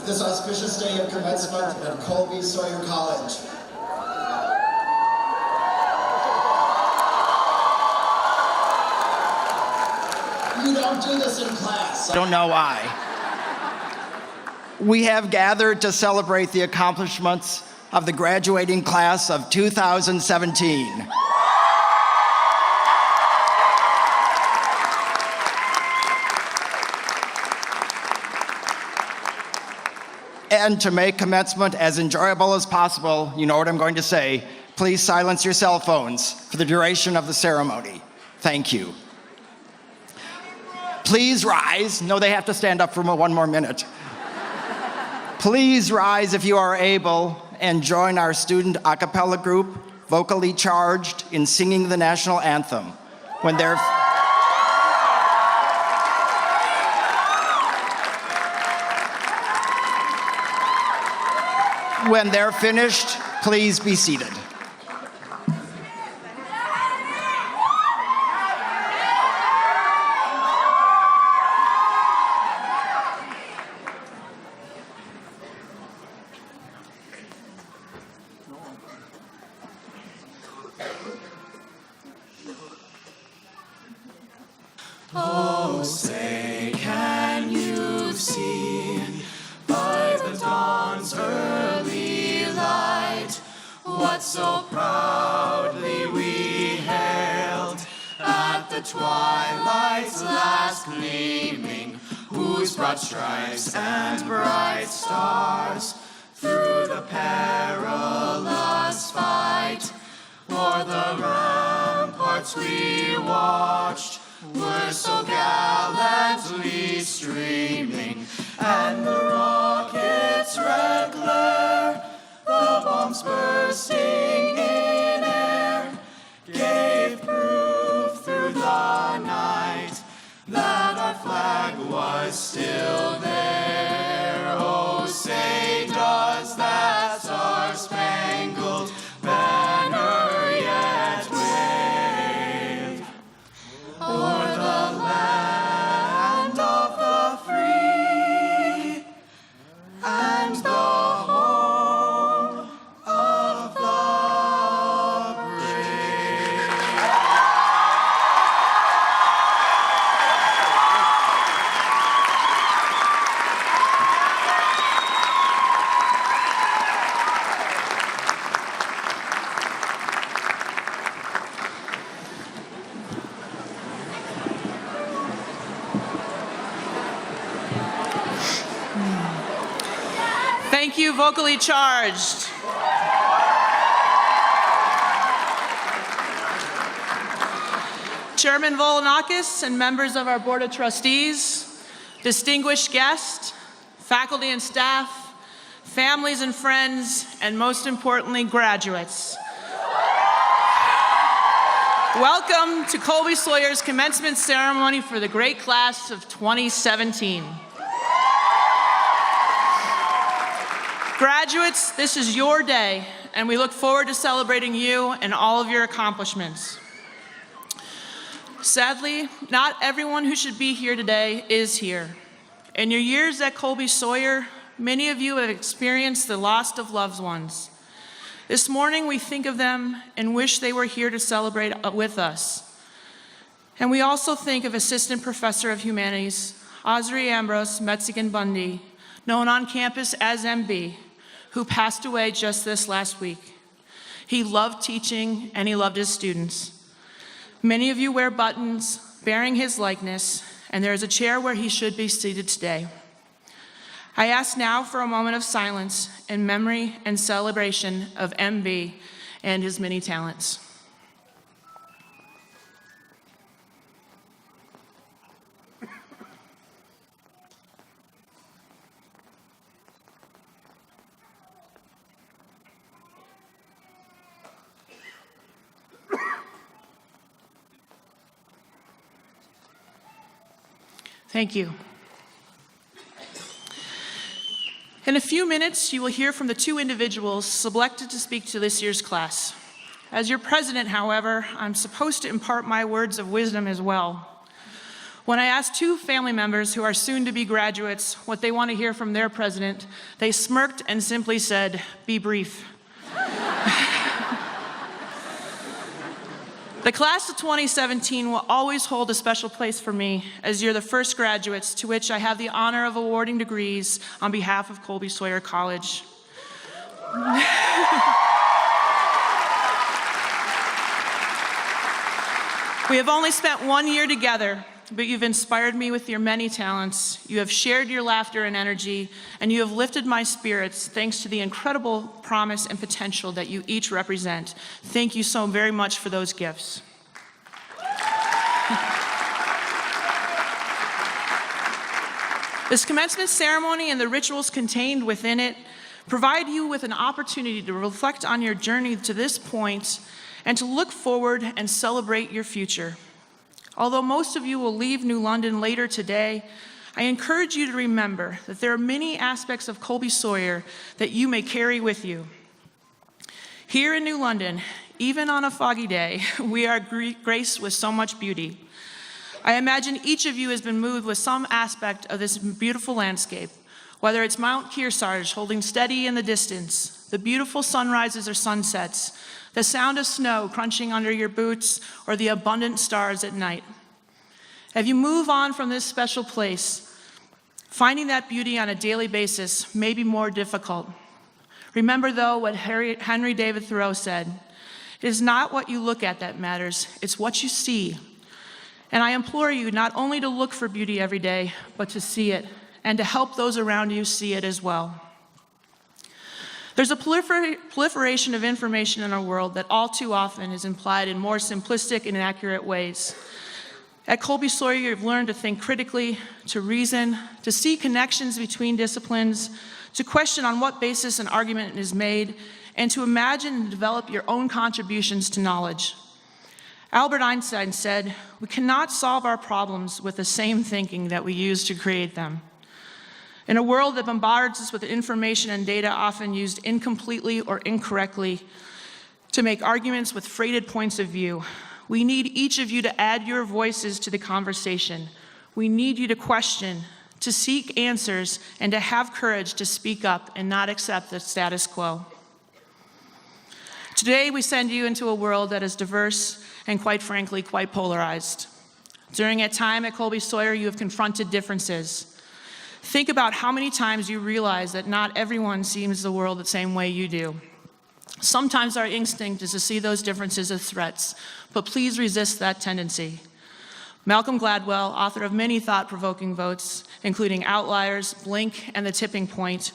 this auspicious day of commencement at Colby-Sawyer College. You don't do this in class. I don't know why. We have gathered to celebrate the accomplishments of the graduating class of 2017. And to make commencement as enjoyable as possible, you know what I'm going to say, please silence your cell phones for the duration of the ceremony. Thank you. Please rise. No, they have to stand up for one more minute. Please rise if you are able and join our student a cappella group, vocally charged in singing the National Anthem. When they're finished, please be seated. Oh, say, can you see by the dawn's early light what so proudly we hailed at the twilight's last gleaming, whose broad stripes and bright stars through the perilous fight o'er the ramparts we watched were so gallantly streaming, and the rockets' red glare, the bombs bursting in air, gave proof through the night that our flag was still there. Oh, say, does that star-spangled banner yet wave o'er the land of the free and the home of the brave? Thank you, vocally charged. Chairman Volanakis and members of our Board of Trustees, distinguished guests, faculty and staff, families and friends, and most importantly, graduates. Welcome to Colby-Sawyer's commencement ceremony for the great class of 2017. Graduates, this is your day, and we look forward to celebrating you and all of your accomplishments. Sadly, not everyone who should be here today is here. In your years at Colby-Sawyer, many of you have experienced the loss of loved ones. This morning, we think of them and wish they were here to celebrate with us. And we also think of Assistant Professor of Humanities, Osri Ambrose Metzigan Bundy, known on campus as MB, who passed away just this last week. He loved teaching and he loved his students. Many of you wear buttons bearing his likeness, and there is a chair where he should be seated today. I ask now for a moment of silence in memory and celebration of MB and his many talents. Thank you. In a few minutes, you will hear from the two individuals selected to speak to this year's class. As your president, however, I'm supposed to impart my words of wisdom as well. When I asked two family members who are soon to be graduates what they want to hear from their president, they smirked and simply said, "Be brief." The class of 2017 will always hold a special place for me, as you're the first graduates to which I have the honor of awarding degrees on behalf of Colby-Sawyer College. We have only spent 1 year together, but you've inspired me with your many talents. You have shared your laughter and energy, and you have lifted my spirits thanks to the incredible promise and potential that you each represent. Thank you so very much for those gifts. This commencement ceremony and the rituals contained within it provide you with an opportunity to reflect on your journey to this point and to look forward and celebrate your future. Although most of you will leave New London later today, I encourage you to remember that there are many aspects of Colby-Sawyer that you may carry with you. Here in New London, even on a foggy day, we are graced with so much beauty. I imagine each of you has been moved with some aspect of this beautiful landscape, whether it's Mount Kearsarge holding steady in the distance, the beautiful sunrises or sunsets, the sound of snow crunching under your boots, or the abundant stars at night. As you move on from this special place, finding that beauty on a daily basis may be more difficult. Remember, though, what Henry David Thoreau said, "It is not what you look at that matters, it's what you see." And I implore you not only to look for beauty every day, but to see it, and to help those around you see it as well. There's a proliferation of information in our world that all too often is implied in more simplistic and inaccurate ways. At Colby-Sawyer, you've learned to think critically, to reason, to see connections between disciplines, to question on what basis an argument is made, and to imagine and develop your own contributions to knowledge. Albert Einstein said, "We cannot solve our problems with the same thinking that we use to create them." In a world that bombards us with information and data often used incompletely or incorrectly to make arguments with freighted points of view, we need each of you to add your voices to the conversation. We need you to question, to seek answers, and to have courage to speak up and not accept the status quo. Today, we send you into a world that is diverse and, quite frankly, quite polarized. During a time at Colby-Sawyer, you have confronted differences. Think about how many times you realize that not everyone sees the world the same way you do. Sometimes our instinct is to see those differences as threats, but please resist that tendency. Malcolm Gladwell, author of many thought-provoking votes, including Outliers, Blink, and The Tipping Point,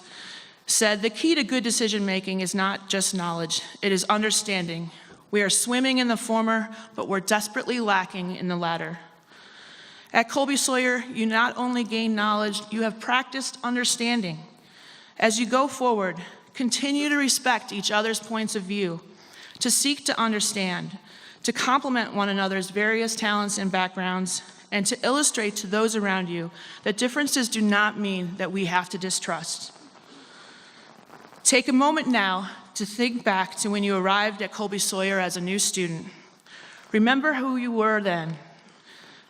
said, "The key to good decision-making is not just knowledge, it is understanding. We are swimming in the former, but we're desperately lacking in the latter." At Colby-Sawyer, you not only gain knowledge, you have practiced understanding. As you go forward, continue to respect each other's points of view, to seek to understand, to complement one another's various talents and backgrounds, and to illustrate to those around you that differences do not mean that we have to distrust. Take a moment now to think back to when you arrived at Colby-Sawyer as a new student. Remember who you were then.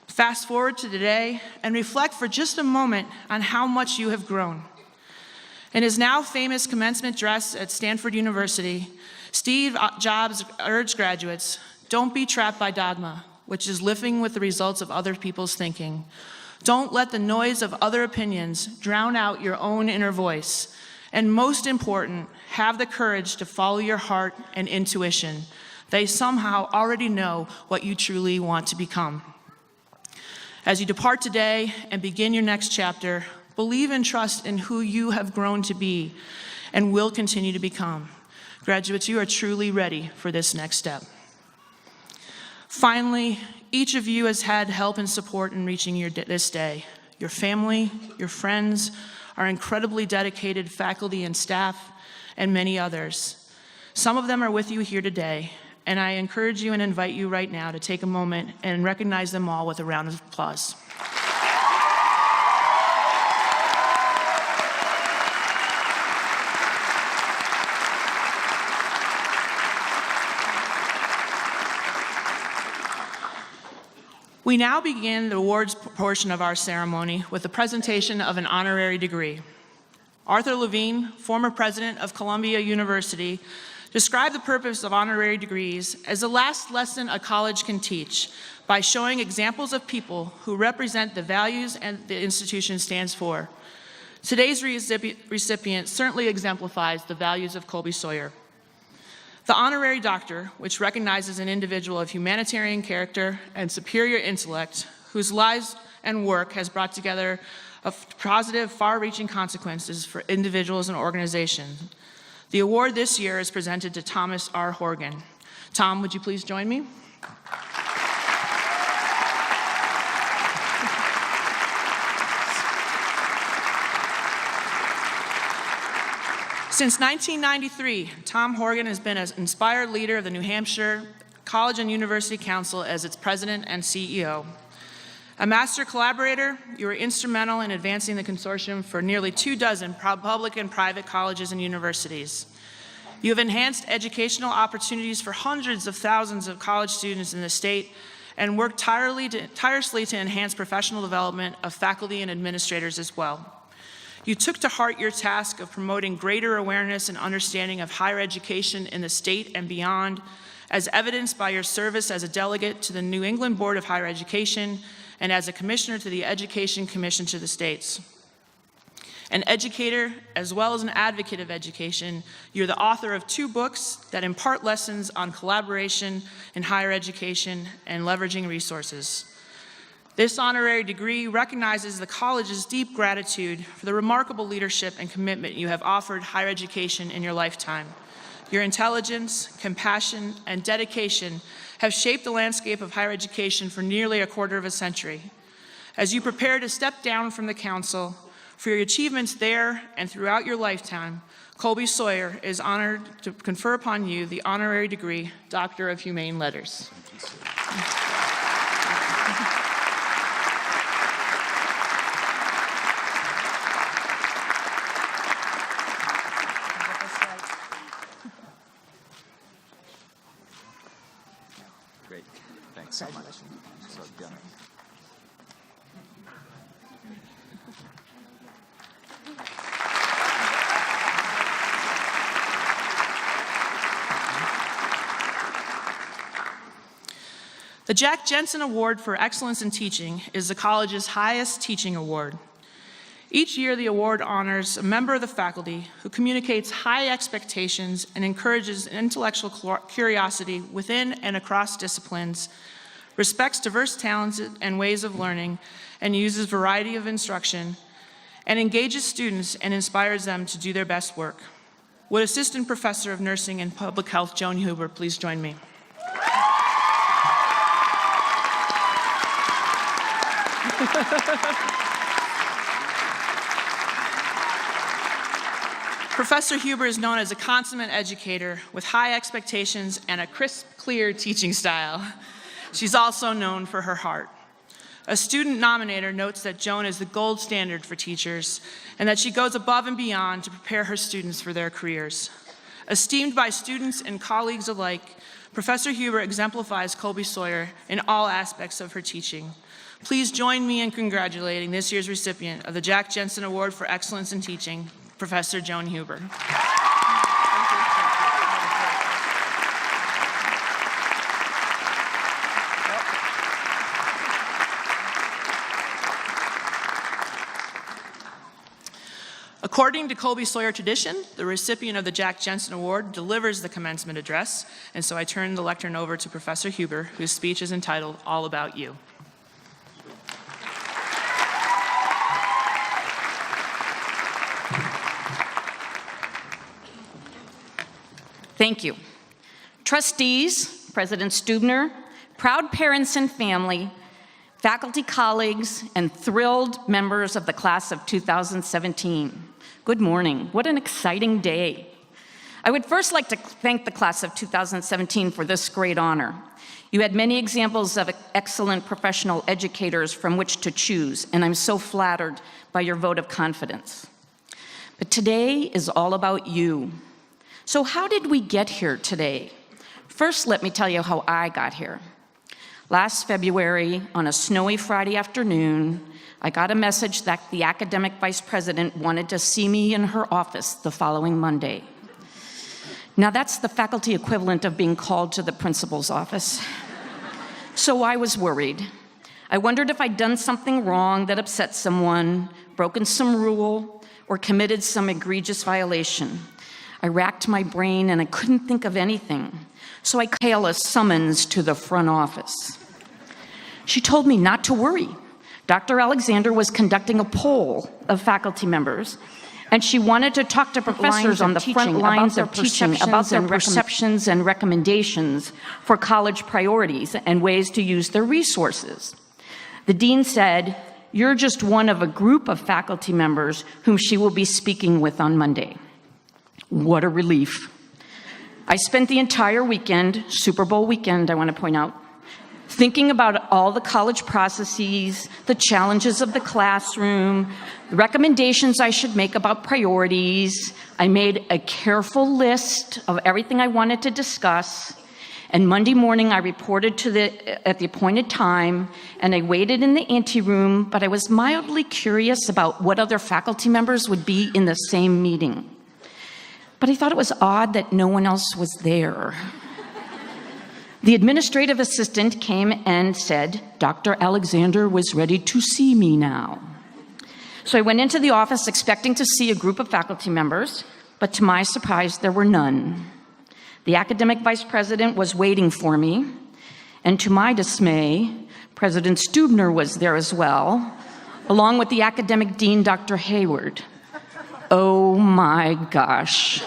Fast forward to today and reflect for just a moment on how much you have grown. In his now famous commencement address at Stanford University, Steve Jobs urged graduates, "Don't be trapped by dogma, which is living with the results of other people's thinking. Don't let the noise of other opinions drown out your own inner voice. And most important, have the courage to follow your heart and intuition. They somehow already know what you truly want to become." As you depart today and begin your next chapter, believe and trust in who you have grown to be and will continue to become. Graduates, you are truly ready for this next step. Finally, each of you has had help and support in reaching this day. Your family, your friends, our incredibly dedicated faculty and staff, and many others. Some of them are with you here today, and I encourage you and invite you right now to take a moment and recognize them all with a round of applause. We now begin the awards portion of our ceremony with the presentation of an honorary degree. Arthur Levine, former president of Columbia University, described the purpose of honorary degrees as the last lesson a college can teach by showing examples of people who represent the values and the institution stands for. Today's recipient certainly exemplifies the values of Colby-Sawyer. The honorary doctor, which recognizes an individual of humanitarian character and superior intellect, whose lives and work has brought together positive, far-reaching consequences for individuals and organizations. The award this year is presented to Thomas R. Horgan. Tom, would you please join me? Since 1993, Tom Horgan has been an inspired leader of the New Hampshire College and University Council as its president and CEO. A master collaborator, you were instrumental in advancing the consortium for nearly 24 public and private colleges and universities. You have enhanced educational opportunities for hundreds of thousands of college students in the state and worked tirelessly to enhance professional development of faculty and administrators as well. You took to heart your task of promoting greater awareness and understanding of higher education in the state and beyond, as evidenced by your service as a delegate to the New England Board of Higher Education and as a commissioner to the Education Commission to the states. An educator, as well as an advocate of education, you're the author of 2 books that impart lessons on collaboration in higher education and leveraging resources. This honorary degree recognizes the college's deep gratitude for the remarkable leadership and commitment you have offered higher education in your lifetime. Your intelligence, compassion, and dedication have shaped the landscape of higher education for nearly a quarter of a century. As you prepare to step down from the council, for your achievements there and throughout your lifetime, Colby-Sawyer is honored to confer upon you the honorary degree, Doctor of Humane Letters. Great. Thanks so much. So good. The Jack Jensen Award for Excellence in Teaching is the college's highest teaching award. Each year, the award honors a member of the faculty who communicates high expectations and encourages intellectual curiosity within and across disciplines, respects diverse talents and ways of learning, and uses variety of instruction, and engages students and inspires them to do their best work. Would Assistant Professor of Nursing and Public Health, Joan Huber, please join me? Professor Huber is known as a consummate educator with high expectations and a crisp, clear teaching style. She's also known for her heart. A student nominator notes that Joan is the gold standard for teachers and that she goes above and beyond to prepare her students for their careers. Esteemed by students and colleagues alike, Professor Huber exemplifies Colby-Sawyer in all aspects of her teaching. Please join me in congratulating this year's recipient of the Jack Jensen Award for Excellence in Teaching, Professor Joan Huber. According to Colby-Sawyer tradition, the recipient of the Jack Jensen Award delivers the commencement address, and so I turn the lectern over to Professor Huber, whose speech is entitled All About You. Thank you. Trustees, President Stubner, proud parents and family, faculty colleagues, and thrilled members of the class of 2017. Good morning. What an exciting day. I would first like to thank the class of 2017 for this great honor. You had many examples of excellent professional educators from which to choose, and I'm so flattered by your vote of confidence. But today is all about you. So how did we get here today? First, let me tell you how I got here. Last February, on a snowy Friday afternoon, I got a message that the academic vice president wanted to see me in her office the following Monday. Now that's the faculty equivalent of being called to the principal's office. So I was worried. I wondered if I'd done something wrong that upset someone, broken some rule, or committed some egregious violation. I racked my brain and I couldn't think of anything. So I hailed a summons to the front office. She told me not to worry. Dr. Alexander was conducting a poll of faculty members, and she wanted to talk to professors on the front lines of teaching about their perceptions and recommendations for college priorities and ways to use their resources. The dean said, "You're just one of a group of faculty members whom she will be speaking with on Monday." What a relief. I spent the entire weekend, Super Bowl weekend, I want to point out, thinking about all the college processes, the challenges of the classroom, the recommendations I should make about priorities. I made a careful list of everything I wanted to discuss. And Monday morning, I reported at the appointed time, and I waited in the anteroom, but I was mildly curious about what other faculty members would be in the same meeting. But I thought it was odd that no one else was there. The administrative assistant came and said, "Dr. Alexander was ready to see me now." So I went into the office expecting to see a group of faculty members, but to my surprise, there were none. The academic vice president was waiting for me, and to my dismay, President Stubner was there as well, along with the academic dean, Dr. Hayward. Oh my gosh.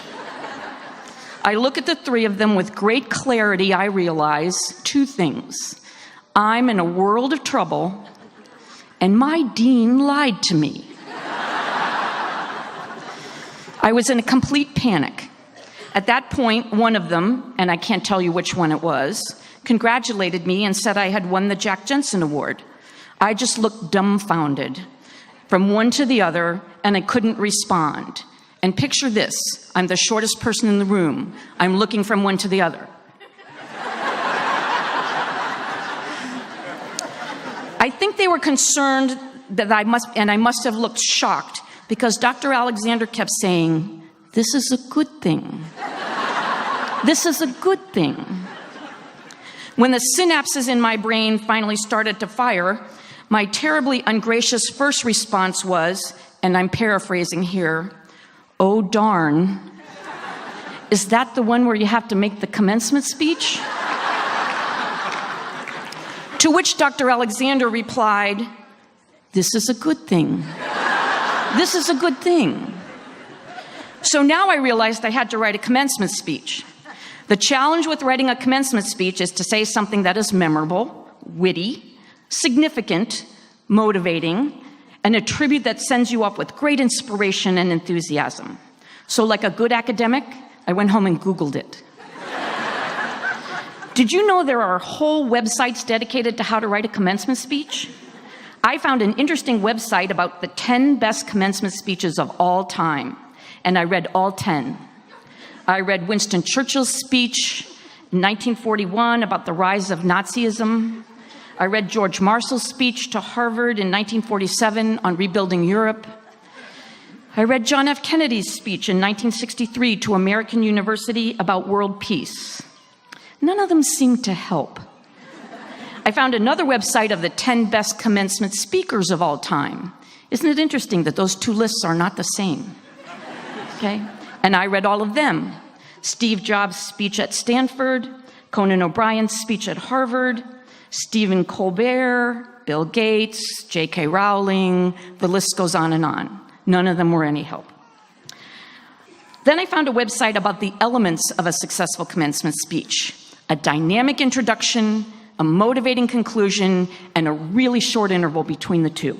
I look at the three of them with great clarity. I realize two things. I'm in a world of trouble, and my dean lied to me. I was in a complete panic. At that point, one of them, and I can't tell you which one it was, congratulated me and said I had won the Jack Jensen Award. I just looked dumbfounded from one to the other, and I couldn't respond. And picture this, I'm the shortest person in the room. I'm looking from one to the other. I think they were concerned that I must have looked shocked, because Dr. Alexander kept saying, "This is a good thing. This is a good thing." When the synapses in my brain finally started to fire, my terribly ungracious first response was, and I'm paraphrasing here, "Oh darn, is that the one where you have to make the commencement speech?" To which Dr. Alexander replied, "This is a good thing. This is a good thing." So now I realized I had to write a commencement speech. The challenge with writing a commencement speech is to say something that is memorable, witty, significant, motivating, and a tribute that sends you up with great inspiration and enthusiasm. So like a good academic, I went home and Googled it. Did you know there are whole websites dedicated to how to write a commencement speech? I found an interesting website about the 10 best commencement speeches of all time, and I read all 10. I read Winston Churchill's speech in 1941 about the rise of Nazism. I read George Marshall's speech to Harvard in 1947 on rebuilding Europe. I read John F. Kennedy's speech in 1963 to American University about world peace. None of them seemed to help. I found another website of the 10 best commencement speakers of all time. Isn't it interesting that those two lists are not the same? Okay? And I read all of them. Steve Jobs' speech at Stanford, Conan O'Brien's speech at Harvard, Stephen Colbert, Bill Gates, J.K. Rowling, the list goes on and on. None of them were any help. Then I found a website about the elements of a successful commencement speech: a dynamic introduction, a motivating conclusion, and a really short interval between the two.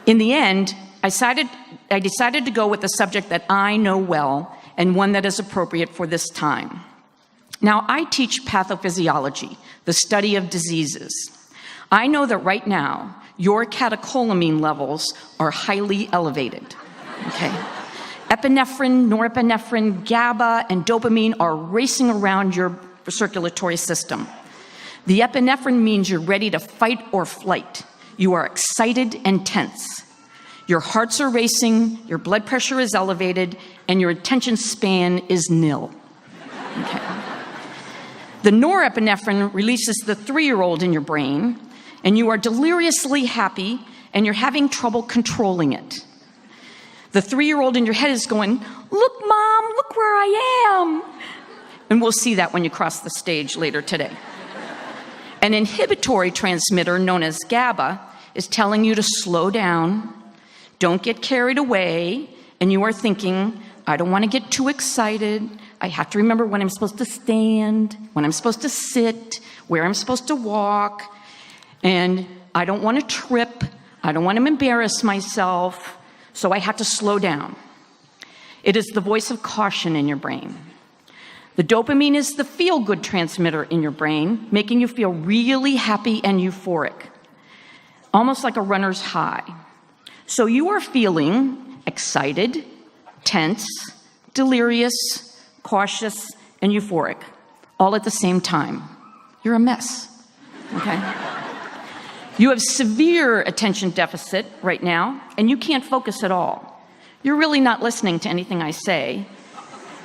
In the end, I decided to go with a subject that I know well and one that is appropriate for this time. Now, I teach pathophysiology, the study of diseases. I know that right now, your catecholamine levels are highly elevated, okay? Epinephrine, norepinephrine, GABA, and dopamine are racing around your circulatory system. The epinephrine means you're ready to fight or flight. You are excited and tense. Your hearts are racing, your blood pressure is elevated, and your attention span is nil. Okay. The norepinephrine releases the 3-year-old in your brain, and you are deliriously happy, and you're having trouble controlling it. The 3-year-old in your head is going, "Look, Mom, look where I am." And we'll see that when you cross the stage later today. An inhibitory transmitter known as GABA is telling you to slow down, don't get carried away, and you are thinking, I don't want to get too excited. I have to remember when I'm supposed to stand, when I'm supposed to sit, where I'm supposed to walk, and I don't want to trip. I don't want to embarrass myself, so I have to slow down. It is the voice of caution in your brain. The dopamine is the feel-good transmitter in your brain, making you feel really happy and euphoric, almost like a runner's high. So you are feeling excited, tense, delirious, cautious, and euphoric, all at the same time. You're a mess, okay? You have severe attention deficit right now, and you can't focus at all. You're really not listening to anything I say,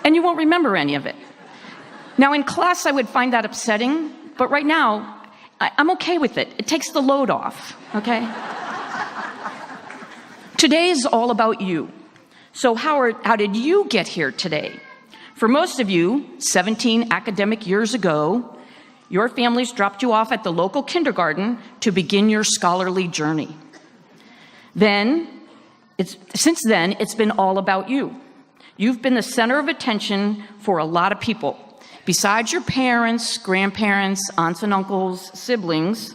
and you won't remember any of it. Now, in class, I would find that upsetting, but right now, I'm okay with it. It takes the load off, okay? Today is all about you. So how did you get here today? For most of you, 17 academic years ago, your families dropped you off at the local kindergarten to begin your scholarly journey. Since then, it's been all about you. You've been the center of attention for a lot of people. Besides your parents, grandparents, aunts and uncles, siblings,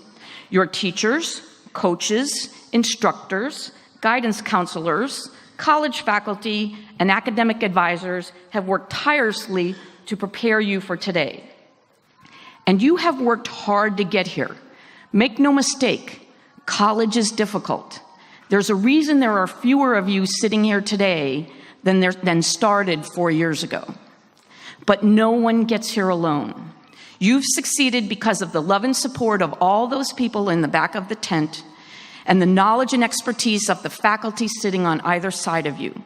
your teachers, coaches, instructors, guidance counselors, college faculty, and academic advisors have worked tirelessly to prepare you for today. And you have worked hard to get here. Make no mistake, college is difficult. There's a reason there are fewer of you sitting here today than started 4 years ago. But no one gets here alone. You've succeeded because of the love and support of all those people in the back of the tent and the knowledge and expertise of the faculty sitting on either side of you.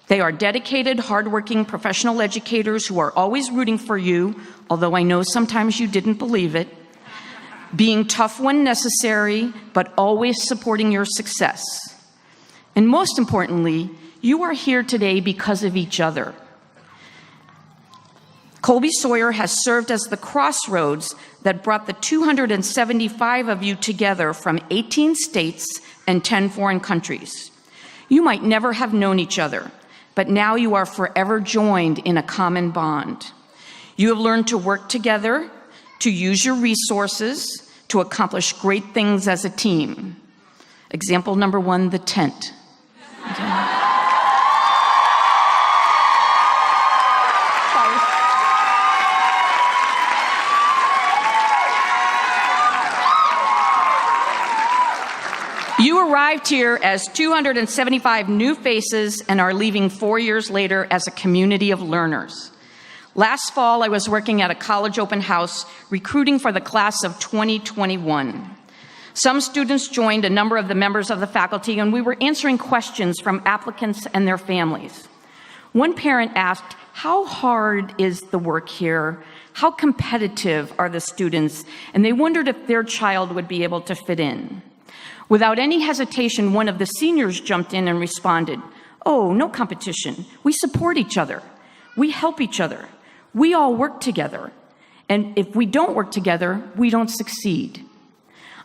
They are dedicated, hardworking professional educators who are always rooting for you, although I know sometimes you didn't believe it, being tough when necessary, but always supporting your success. And most importantly, you are here today because of each other. Colby-Sawyer has served as the crossroads that brought the 275 of you together from 18 states and 10 foreign countries. You might never have known each other, but now you are forever joined in a common bond. You have learned to work together, to use your resources, to accomplish great things as a team. Example number 1, the tent. Okay. You arrived here as 275 new faces and are leaving 4 years later as a community of learners. Last fall, I was working at a college open house recruiting for the class of 2021. Some students joined a number of the members of the faculty, and we were answering questions from applicants and their families. One parent asked, how hard is the work here? How competitive are the students? And they wondered if their child would be able to fit in. Without any hesitation, one of the seniors jumped in and responded, "Oh, no competition. We support each other. We help each other. We all work together. And if we don't work together, we don't succeed."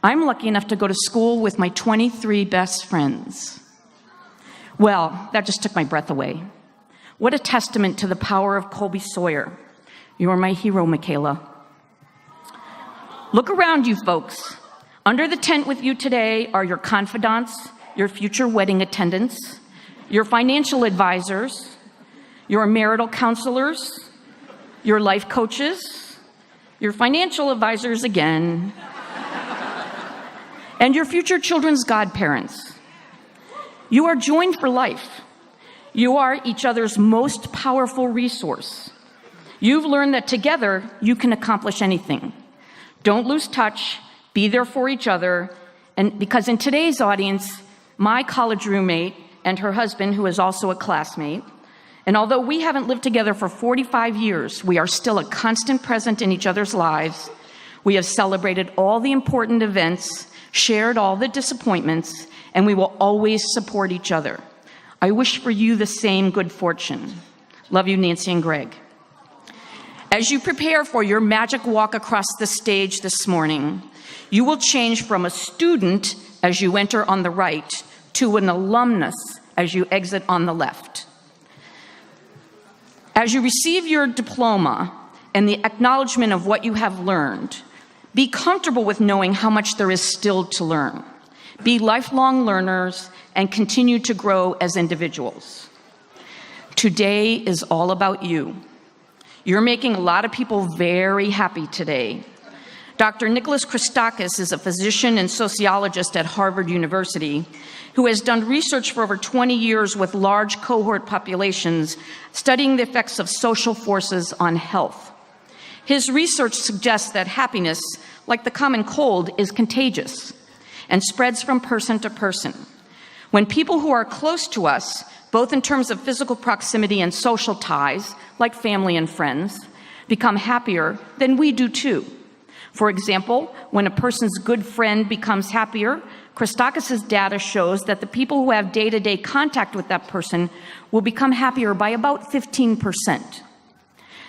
I'm lucky enough to go to school with my 23 best friends. Well, that just took my breath away. What a testament to the power of Colby-Sawyer. You're my hero, Michaela. Look around you, folks. Under the tent with you today are your confidants, your future wedding attendants, your financial advisors, your marital counselors, your life coaches, your financial advisors again, and your future children's godparents. You are joined for life. You are each other's most powerful resource. You've learned that together you can accomplish anything. Don't lose touch, be there for each other, and because in today's audience, my college roommate and her husband, who is also a classmate, and although we haven't lived together for 45 years, we are still a constant present in each other's lives. We have celebrated all the important events, shared all the disappointments, and we will always support each other. I wish for you the same good fortune. Love you, Nancy and Greg. As you prepare for your magic walk across the stage this morning, you will change from a student as you enter on the right to an alumnus as you exit on the left. As you receive your diploma and the acknowledgement of what you have learned, be comfortable with knowing how much there is still to learn. Be lifelong learners and continue to grow as individuals. Today is all about you. You're making a lot of people very happy today. Dr. Nicholas Christakis is a physician and sociologist at Harvard University who has done research for over 20 years with large cohort populations studying the effects of social forces on health. His research suggests that happiness, like the common cold, is contagious and spreads from person to person. When people who are close to us, both in terms of physical proximity and social ties, like family and friends, become happier, then we do too. For example, when a person's good friend becomes happier, Christakis' data shows that the people who have day-to-day contact with that person will become happier by about 15%.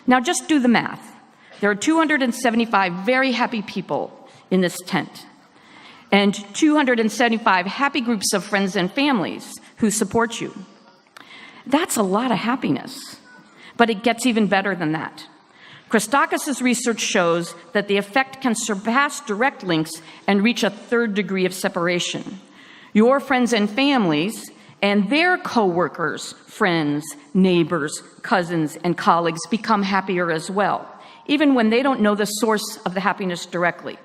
Now just do the math. There are 275 very happy people in this tent, and 275 happy groups of friends and families who support you. That's a lot of happiness, but it gets even better than that. Christakis' research shows that the effect can surpass direct links and reach a third degree of separation. Your friends and families and their coworkers, friends, neighbors, cousins, and colleagues become happier as well, even when they don't know the source of the happiness directly.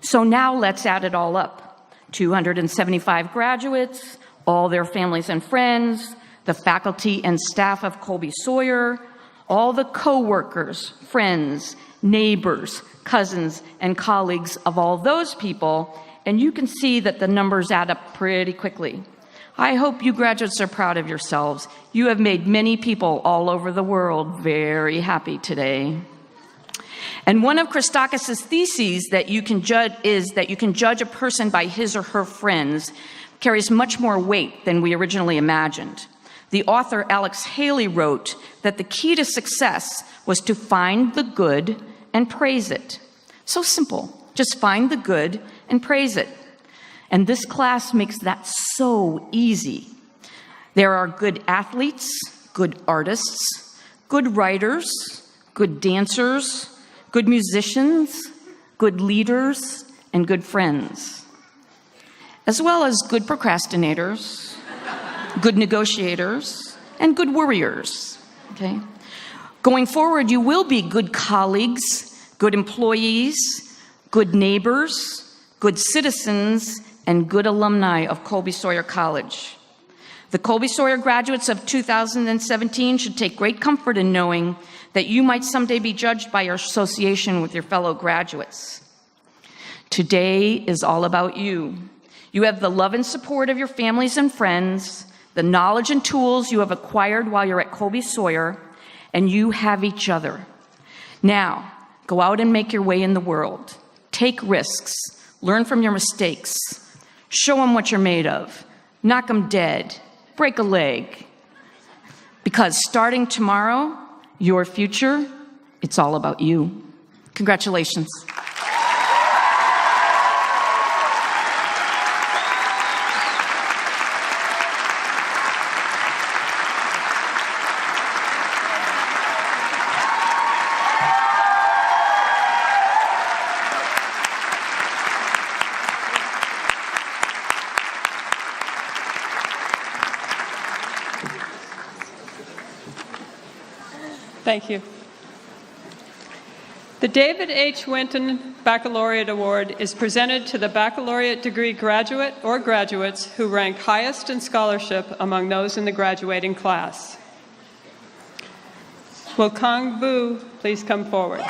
So now let's add it all up. 275 graduates, all their families and friends, the faculty and staff of Colby-Sawyer, all the co-workers, friends, neighbors, cousins, and colleagues of all those people, and you can see that the numbers add up pretty quickly. I hope you graduates are proud of yourselves. You have made many people all over the world very happy today. And one of Christakis' theses that you can judge is that you can judge a person by his or her friends carries much more weight than we originally imagined. The author Alex Haley wrote that the key to success was to find the good and praise it. So simple, just find the good and praise it. And this class makes that so easy. There are good athletes, good artists, good writers, good dancers, good musicians, good leaders, and good friends, as well as good procrastinators, good negotiators, and good worriers, okay? Going forward, you will be good colleagues, good employees, good neighbors, good citizens, and good alumni of Colby-Sawyer College. The Colby-Sawyer graduates of 2017 should take great comfort in knowing that you might someday be judged by your association with your fellow graduates. Today is all about you. You have the love and support of your families and friends, the knowledge and tools you have acquired while you're at Colby-Sawyer, and you have each other. Now, go out and make your way in the world. Take risks. Learn from your mistakes. Show them what you're made of. Knock them dead. Break a leg. Because starting tomorrow, your future, it's all about you. Congratulations. Thank you. The David H. Winton Baccalaureate Award is presented to the baccalaureate degree graduate or graduates who rank highest in scholarship among those in the graduating class. Will Kong Bu please come forward?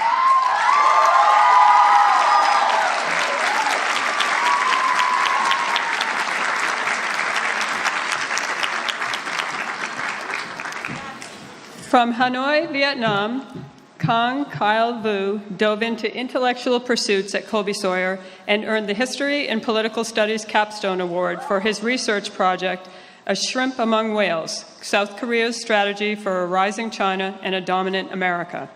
From Hanoi, Vietnam, Kang Kyle Vu dove into intellectual pursuits at Colby-Sawyer and earned the History and Political Studies Capstone Award for his research project, A Shrimp Among Whales, South Korea's Strategy for a Rising China and a Dominant America.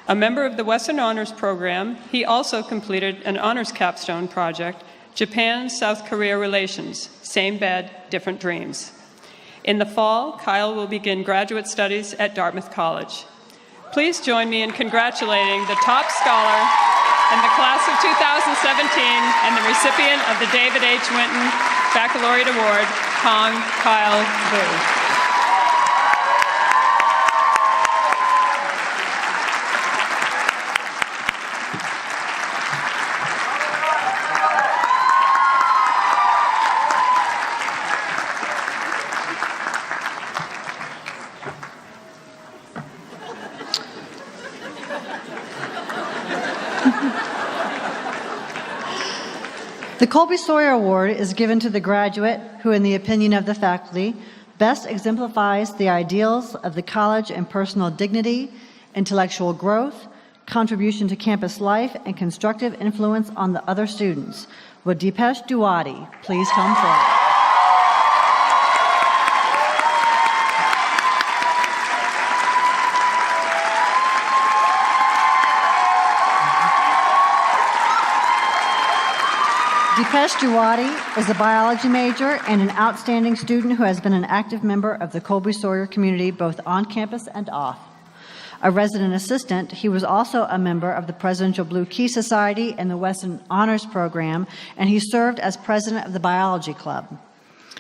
A member of the Western Honors Program, he also completed an honors capstone project, Japan-South Korea Relations, Same Bed, Different Dreams. In the fall, Kyle will begin graduate studies at Dartmouth College. Please join me in congratulating the top scholar in the class of 2017 and the recipient of the David H. Winton Baccalaureate Award, Kang Kyle Vu. The Colby-Sawyer Award is given to the graduate who, in the opinion of the faculty, best exemplifies the ideals of the college in personal dignity, intellectual growth, contribution to campus life, and constructive influence on the other students. Would Deepesh Duwadi please come forward? Deepesh Duwadi is a biology major and an outstanding student who has been an active member of the Colby-Sawyer community both on campus and off. A resident assistant, he was also a member of the Presidential Blue Key Society and the Western Honors Program, and he served as president of the Biology Club.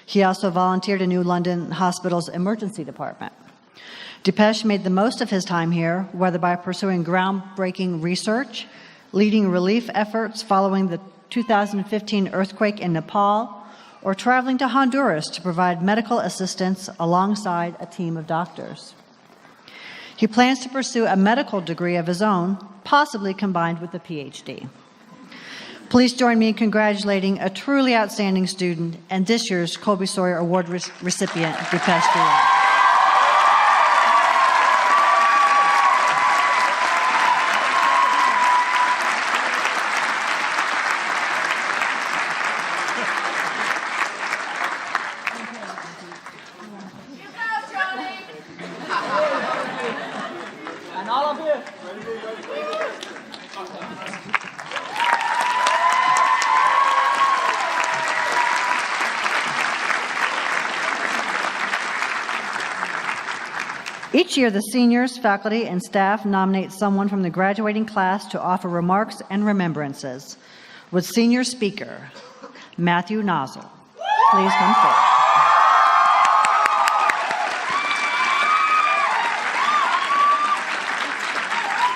He also volunteered in New London Hospital's emergency department. Deepesh made the most of his time here, whether by pursuing groundbreaking research, leading relief efforts following the 2015 earthquake in Nepal, or traveling to Honduras to provide medical assistance alongside a team of doctors. He plans to pursue a medical degree of his own, possibly combined with a PhD. Please join me in congratulating a truly outstanding student and this year's Colby-Sawyer Award recipient, Deepesh Duwadi. Each year, the seniors, faculty, and staff nominate someone from the graduating class to offer remarks and remembrances. Would senior speaker Matthew Nozzle please come forward?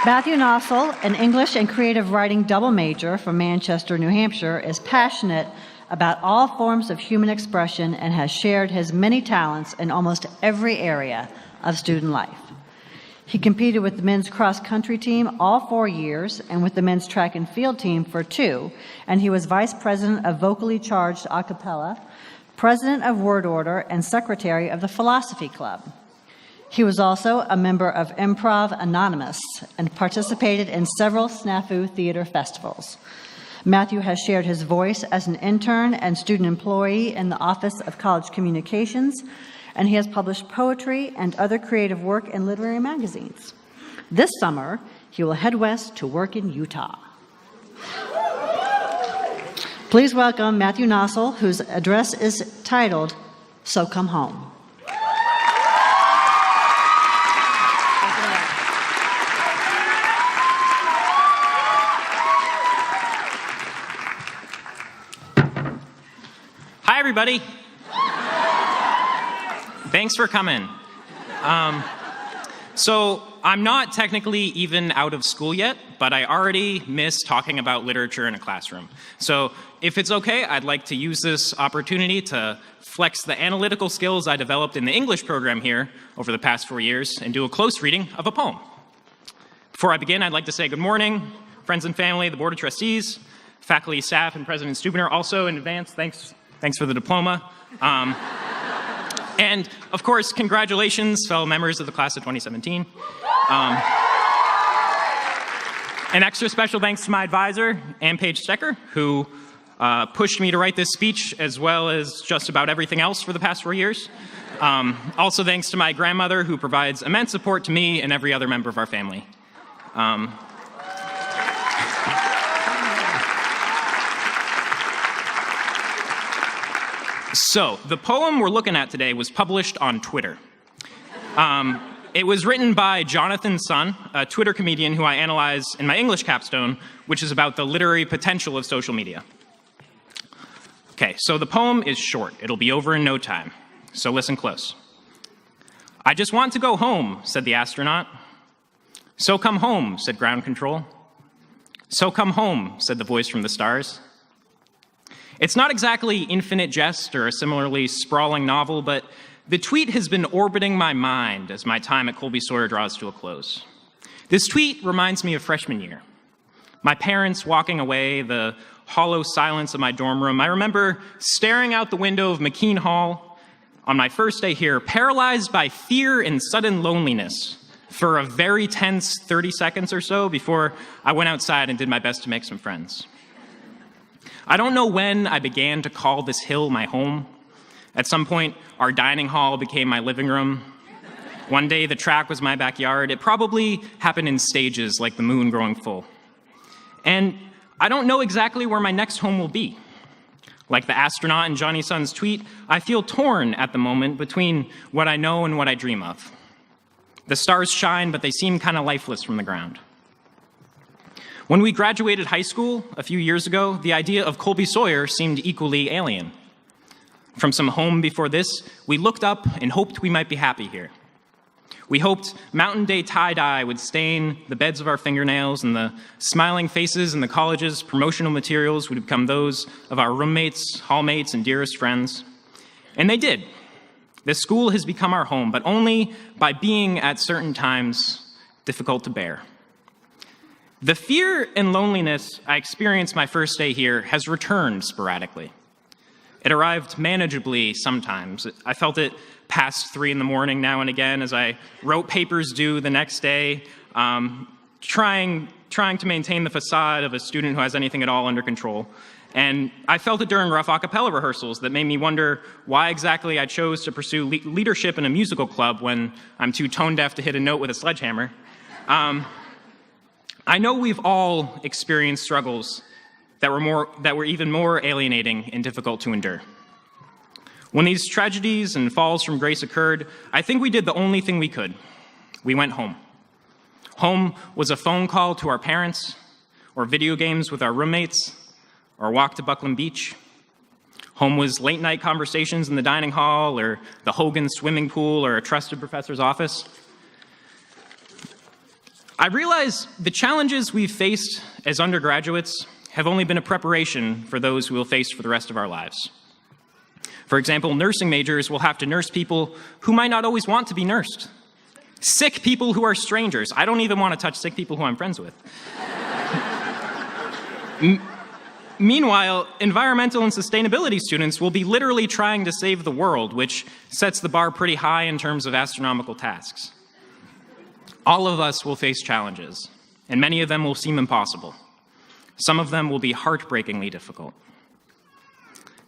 Matthew Nozzle, an English and creative writing double major from Manchester, New Hampshire, is passionate about all forms of human expression and has shared his many talents in almost every area of student life. He competed with the men's cross-country team all 4 years and with the men's track and field team for 2, and he was vice president of Vocally Charged a cappella, president of Word Order, and secretary of the Philosophy Club. He was also a member of Improv Anonymous and participated in several Snafu theater festivals. Matthew has shared his voice as an intern and student employee in the Office of College Communications, and he has published poetry and other creative work in literary magazines. This summer, he will head west to work in Utah. Please welcome Matthew Nozzle, whose address is titled, So Come Home. Hi, everybody. Thanks for coming. So I'm not technically even out of school yet, but I already miss talking about literature in a classroom. So if it's okay, I'd like to use this opportunity to flex the analytical skills I developed in the English program here over the past 4 years and do a close reading of a poem. Before I begin, I'd like to say good morning, friends and family, the Board of Trustees, faculty, staff, and President Stubner. Also, in advance, thanks for the diploma. And of course, congratulations, fellow members of the class of 2017. An extra special thanks to my advisor, Ann Page Stecker, who pushed me to write this speech as well as just about everything else for the past 4 years. Also thanks to my grandmother, who provides immense support to me and every other member of our family. So, the poem we're looking at today was published on Twitter. It was written by Jonathan Sun, a Twitter comedian who I analyze in my English capstone, which is about the literary potential of social media. Okay, so the poem is short. It'll be over in no time. So listen close. I just want to go home, said the astronaut. So come home, said ground control. So come home, said the voice from the stars. It's not exactly Infinite Jest or a similarly sprawling novel, but the tweet has been orbiting my mind as my time at Colby-Sawyer draws to a close. This tweet reminds me of freshman year. My parents walking away, the hollow silence of my dorm room. I remember staring out the window of McKean Hall on my first day here, paralyzed by fear and sudden loneliness for a very tense 30 seconds or so before I went outside and did my best to make some friends. I don't know when I began to call this hill my home. At some point, our dining hall became my living room. One day, the track was my backyard. It probably happened in stages, like the moon growing full. And I don't know exactly where my next home will be. Like the astronaut in Johnny Sun's tweet, I feel torn at the moment between what I know and what I dream of. The stars shine, but they seem kind of lifeless from the ground. When we graduated high school a few years ago, the idea of Colby-Sawyer seemed equally alien. From some home before this, we looked up and hoped we might be happy here. We hoped Mountain Day tie-dye would stain the beds of our fingernails, and the smiling faces in the college's promotional materials would become those of our roommates, hallmates, and dearest friends. And they did. This school has become our home, but only by being, at certain times, difficult to bear. The fear and loneliness I experienced my first day here has returned sporadically. It arrived manageably sometimes. I felt it past 3 in the morning now and again as I wrote papers due the next day, trying to maintain the facade of a student who has anything at all under control. And I felt it during rough a cappella rehearsals that made me wonder why exactly I chose to pursue leadership in a musical club when I'm too tone deaf to hit a note with a sledgehammer. I know we've all experienced struggles that were even more alienating and difficult to endure. When these tragedies and falls from grace occurred, I think we did the only thing we could. We went home. Home was a phone call to our parents, or video games with our roommates, or a walk to Buckland Beach. Home was late night conversations in the dining hall, or the Hogan swimming pool, or a trusted professor's office. I realize the challenges we've faced as undergraduates have only been a preparation for those who will face for the rest of our lives. For example, nursing majors will have to nurse people who might not always want to be nursed. Sick people who are strangers. I don't even want to touch sick people who I'm friends with. Meanwhile, environmental and sustainability students will be literally trying to save the world, which sets the bar pretty high in terms of astronomical tasks. All of us will face challenges, and many of them will seem impossible. Some of them will be heartbreakingly difficult.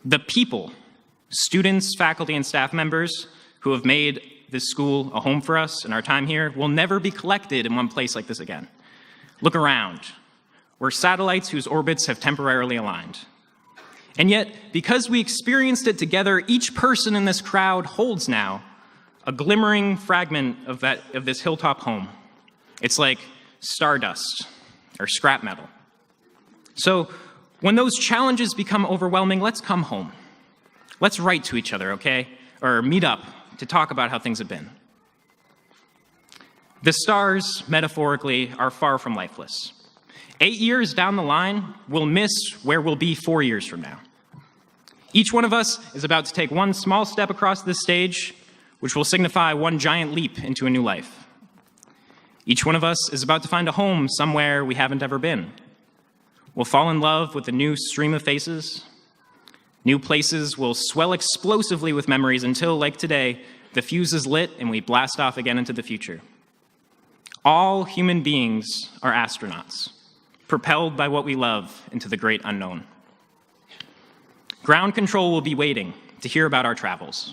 The people, students, faculty, and staff members who have made this school a home for us and our time here will never be collected in one place like this again. Look around. We're satellites whose orbits have temporarily aligned. And yet, because we experienced it together, each person in this crowd holds now a glimmering fragment of this hilltop home. It's like stardust or scrap metal. So when those challenges become overwhelming, let's come home. Let's write to each other, okay? Or meet up to talk about how things have been. The stars, metaphorically, are far from lifeless. 8 years down the line, we'll miss where we'll be 4 years from now. Each one of us is about to take one small step across this stage, which will signify one giant leap into a new life. Each one of us is about to find a home somewhere we haven't ever been. We'll fall in love with a new stream of faces. New places will swell explosively with memories until, like today, the fuse is lit and we blast off again into the future. All human beings are astronauts, propelled by what we love into the great unknown. Ground control will be waiting to hear about our travels,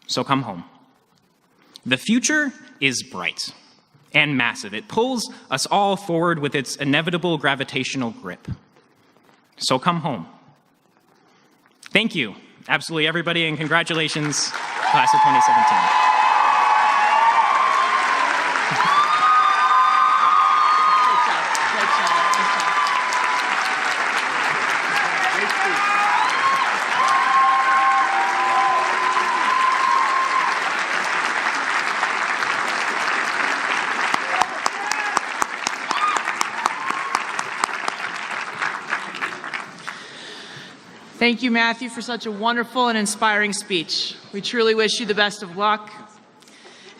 so come home. The future is bright and massive. It pulls us all forward with its inevitable gravitational grip. So come home. Thank you, absolutely everybody, and congratulations, class of 2017. Thank you, Matthew, for such a wonderful and inspiring speech. We truly wish you the best of luck.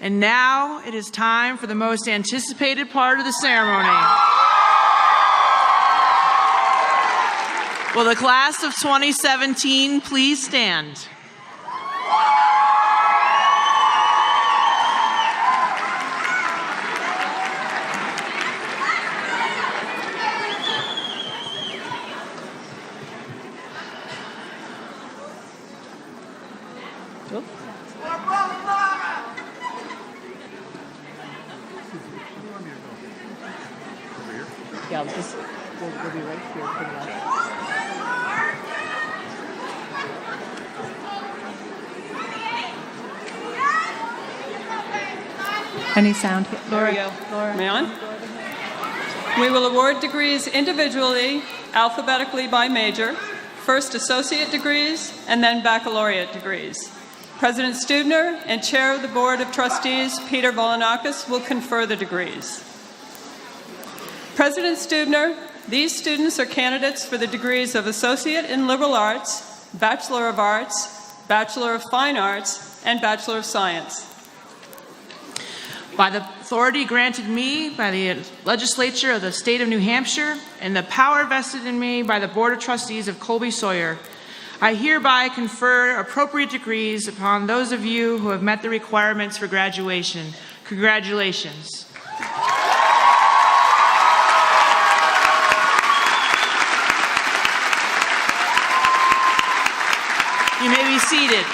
And now it is time for the most anticipated part of the ceremony. Will the class of 2017 please stand? Yeah, we'll be right here pretty much. Any sound here? Laura, there we go. Laura. Am I on? We will award degrees individually, alphabetically by major, first associate degrees, and then baccalaureate degrees. President Stubner and Chair of the Board of Trustees, Peter Volanakis, will confer the degrees. President Stubner, these students are candidates for the degrees of Associate in Liberal Arts, Bachelor of Arts, Bachelor of Fine Arts, and Bachelor of Science. By the authority granted me by the legislature of the state of New Hampshire and the power vested in me by the Board of Trustees of Colby-Sawyer, I hereby confer appropriate degrees upon those of you who have met the requirements for graduation. Congratulations. You may be seated.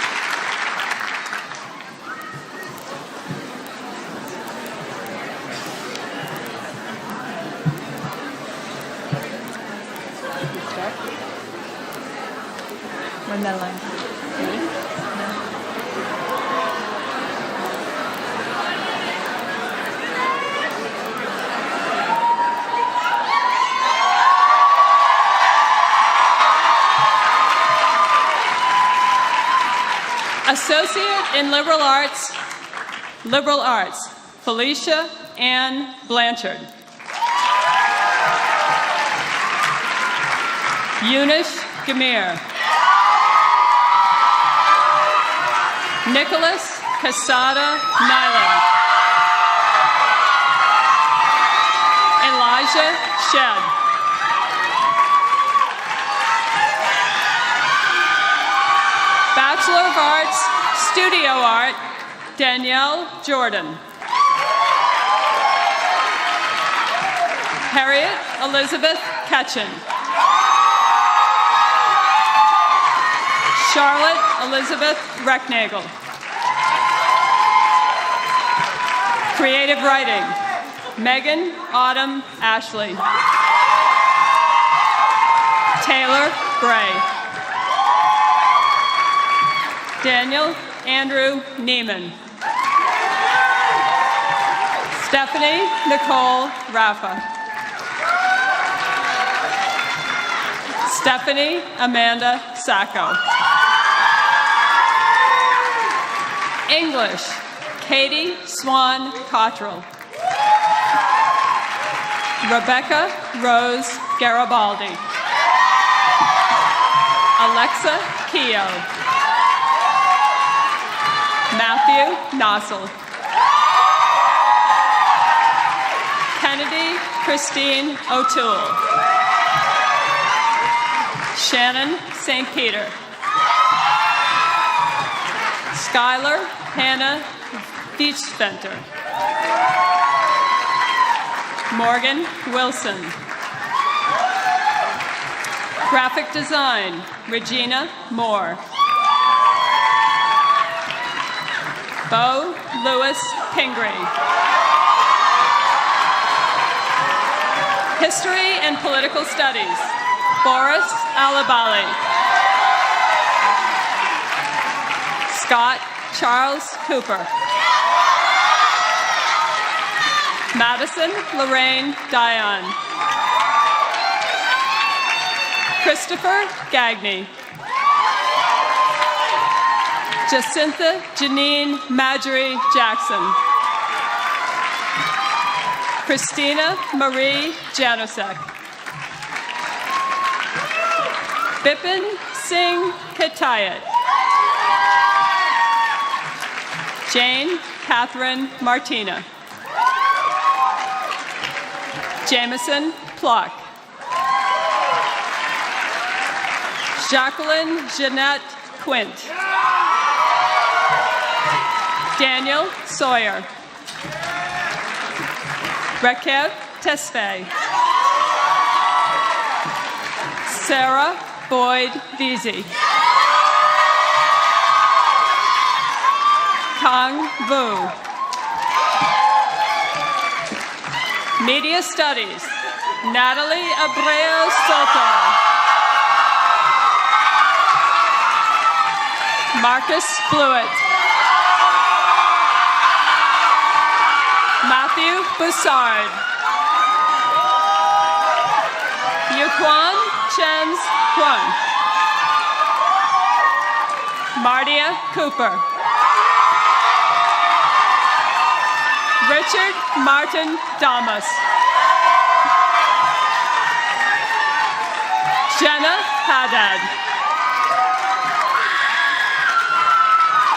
Run that line. Associate in Liberal Arts, Felicia Ann Blanchard. Eunice Gamir. Nicholas Casada Nyland. Elijah Shedd. Bachelor of Arts, Studio Art, Danielle Jordan. Harriet Elizabeth Ketchen. Charlotte Elizabeth Recknagel. Creative Writing, Megan Autumn Ashley. Taylor Bray. Daniel Andrew Neiman. Stephanie Nicole Raffa. Stephanie Amanda Sacco. English, Katie Swan Cottrell. Rebecca Rose Garibaldi. Alexa Keogh. Matthew Nossel. Kennedy Christine O'Toole. Shannon St. Peter. Skylar Hannah Beachventer. Morgan Wilson. Graphic design, Regina Moore. Bo Lewis Pingree. History and Political Studies, Boris Alabali. Scott Charles Cooper. Madison Lorraine Dion. Christopher Gagney. Jacintha Janine Marjorie Jackson. Christina Marie Janosek. Bipin Singh Katayat. Jane Catherine Martina. Jameson Plock. Jacqueline Jeanette Quint. Daniel Sawyer. Rekev Tesfaye. Sarah Boyd Veazey. Kang Vu. Media Studies, Natalie Abreu Soto. Marcus Blewett. Matthew Boussard. Yuquan Chens Kwon. Mardia Cooper. Richard Martin Damas. Jenna Haddad.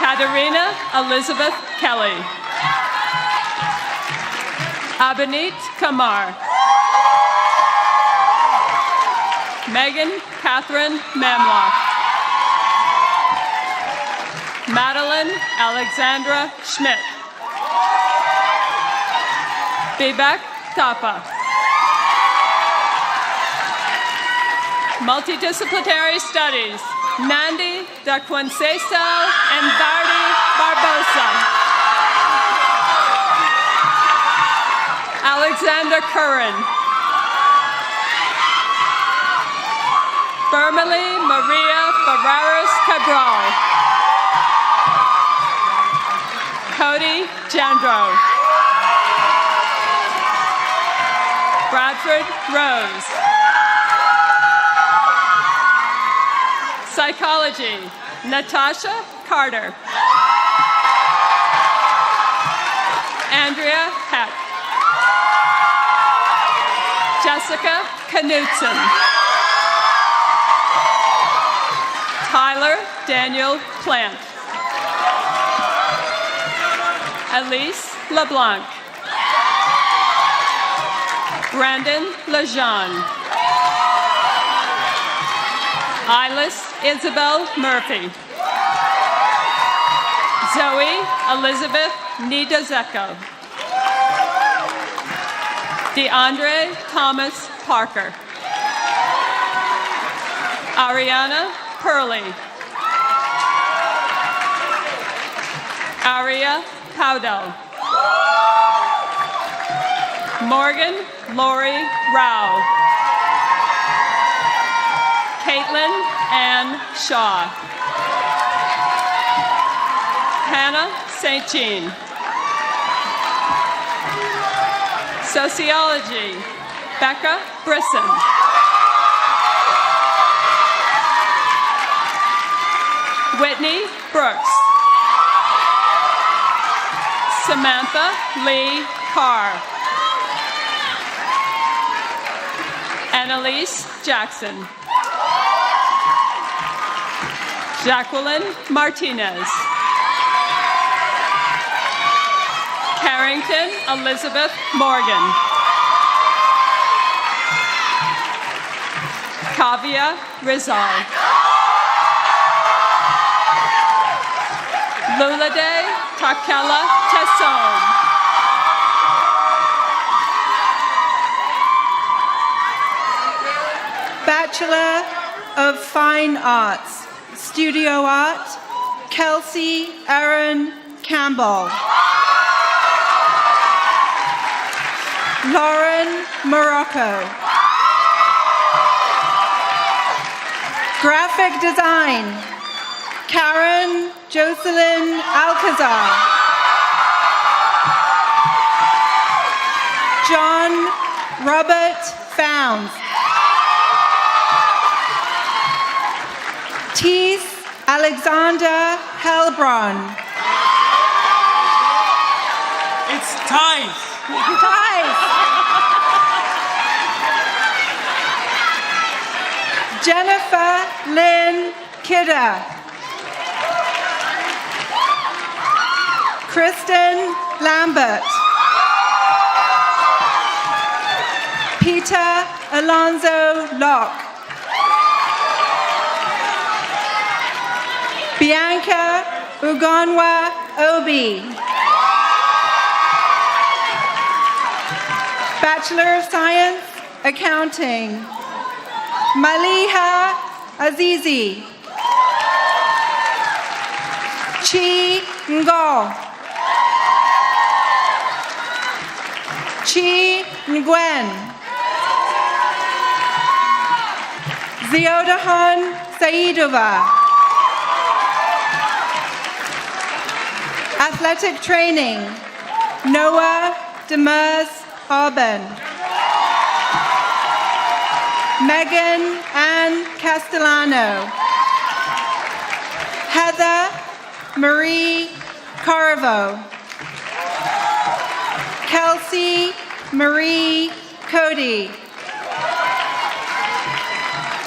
Katerina Elizabeth Kelly. Abinit Kamar. Megan Catherine Mamlock. Madeline Alexandra Schmidt. Bibek Thapa. Multidisciplinary Studies, Nandi Daquinceso and Vardy Barbosa. Alexander Curran. Bermely Maria Barreras Cabral. Cody Jandro. Bradford Rose. Psychology, Natasha Carter. Andrea Heck. Jessica Knudsen. Tyler Daniel Plant. Elise LeBlanc. Brandon Lejeune. Ilis Isabel Murphy. Zoe Elizabeth Nidozeko. DeAndre Thomas Parker. Ariana Purley. Aria Powdell. Morgan Lori Rao. Caitlin Ann Shaw. Hannah St. Jean. Sociology, Becca Brisson. Whitney Brooks. Samantha Lee Carr. Annalise Jackson. Jacqueline Martinez. Carrington Elizabeth Morgan. Kavya Rizal. Lulade Takela Tesson. Bachelor of Fine Arts, Studio Art, Kelsey Erin Campbell. Lauren Morocco. Graphic Design, Karen Jocelyn Alcazar. John Robert Founds. Tees Alexander Hellbron. It's time. Jennifer Lynn Kidder. Kristen Lambert. Peter Alonzo Locke. Bianca Ugonwa Obi. Bachelor of Science, Accounting. Maliha Azizi. Chi Ngo. Chi Nguyen. Ziodahan Saidova. Athletic Training, Noah Demers Harben. Megan Ann Castellano. Heather Marie Carvo. Kelsey Marie Cody.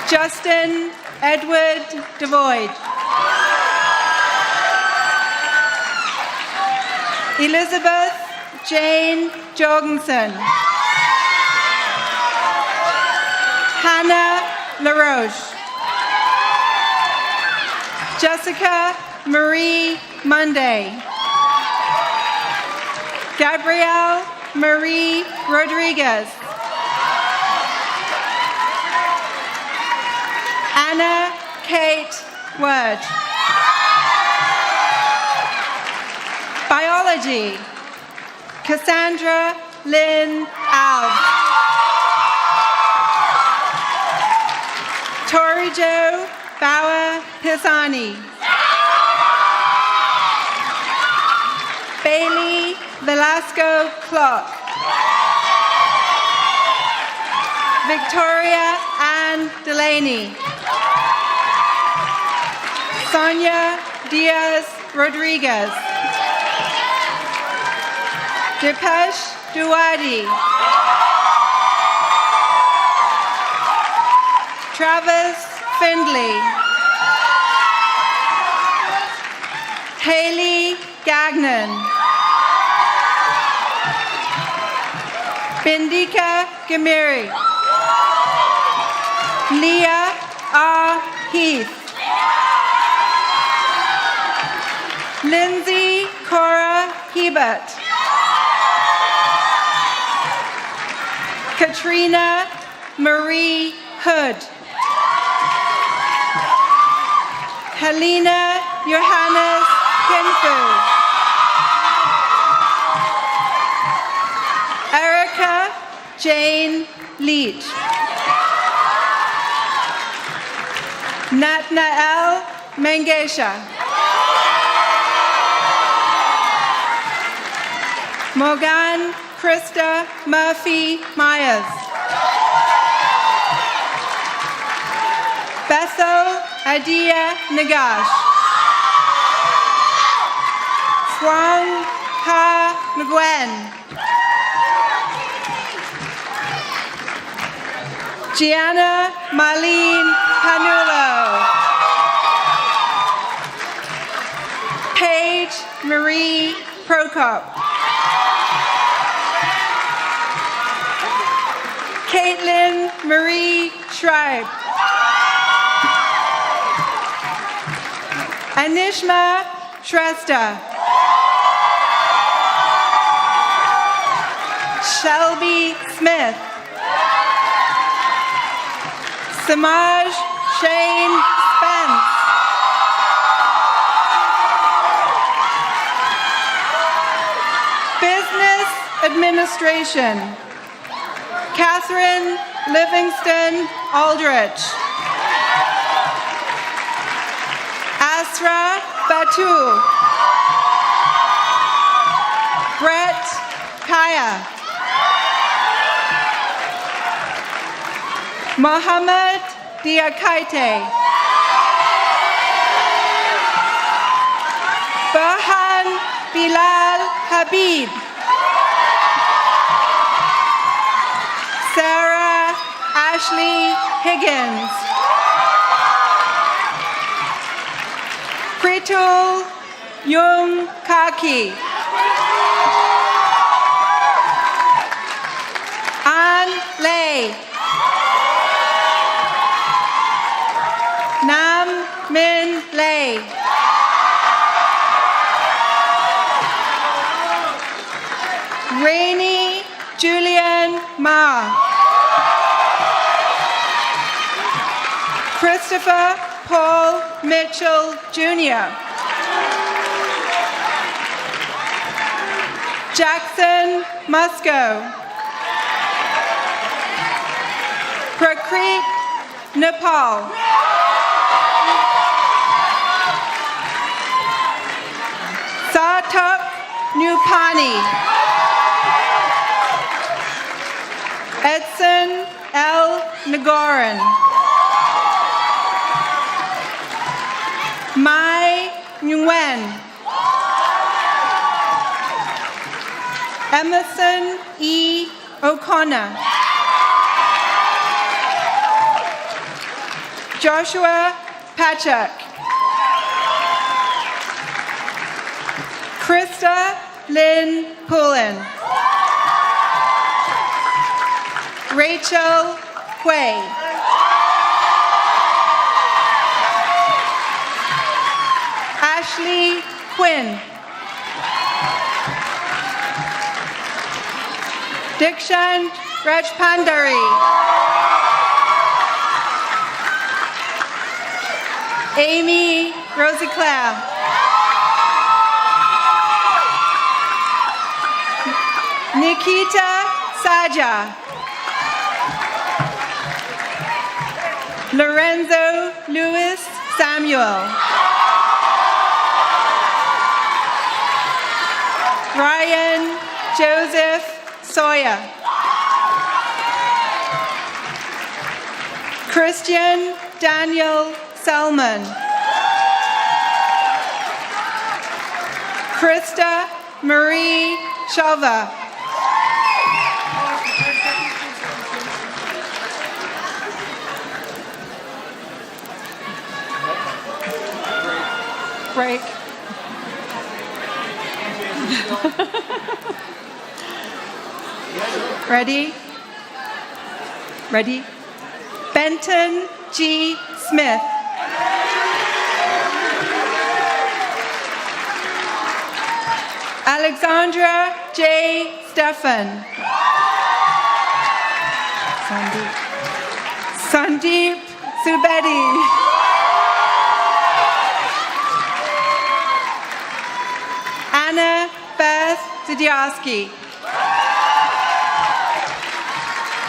Justin Edward DeVoid. Elizabeth Jane Jorgensen. Hannah LaRoche. Jessica Marie Monday. Gabrielle Marie Rodriguez. Anna Kate Word. Biology, Cassandra Lynn Alves. Torijo Bauer Pisani. Bailey Velasco Clark. Victoria Ann Delaney. Sonia Diaz Rodriguez. Dipesh Duwadi. Travis Findley. Haley Gagnon. Bindika Gamiri. Leah R. Heath. Lindsay Cora Hebert. Katrina Marie Hood. Helena Johannes Kinfu. Erica Jane Leach. Natnael Mengesha. Morgan Krista Murphy Myers. Bethel Adia Nagash. Swang Ha Nguyen. Gianna Marlene Panulo. Paige Marie Prokop. Caitlin Marie Schreib. Anishma Shrestha. Shelby Smith. Samaj Shane Spence. Business Administration. Catherine Livingston Aldrich. Asra Batul. Brett Kaya. Mohammed Diakaite. Bahan Bilal Habib. Sarah Ashley Higgins. Pritul Yung Kaki. An Lei. Nam Min Lei. Rainey Julian Ma. Christopher Paul Mitchell Jr. Jackson Musco. Prakrit Nepal. Satak Nupani. Edson L. Nagoran. Mai Nguyen. Emerson E. O'Connor. Joshua Patrick. Krista Lynn Pullen. Rachel Hui. Ashley Quinn. Dikshant Rajpandari. Amy Rosie Claire. Nikita Saja. Lorenzo Louis Samuel. Ryan Joseph Sawyer. Christian Daniel Selman. Krista Marie Shava. Break. Ready? Ready? Benton G. Smith. Alexandra J. Stefan. Sandeep Subedi. Anna Beth Zidiowski.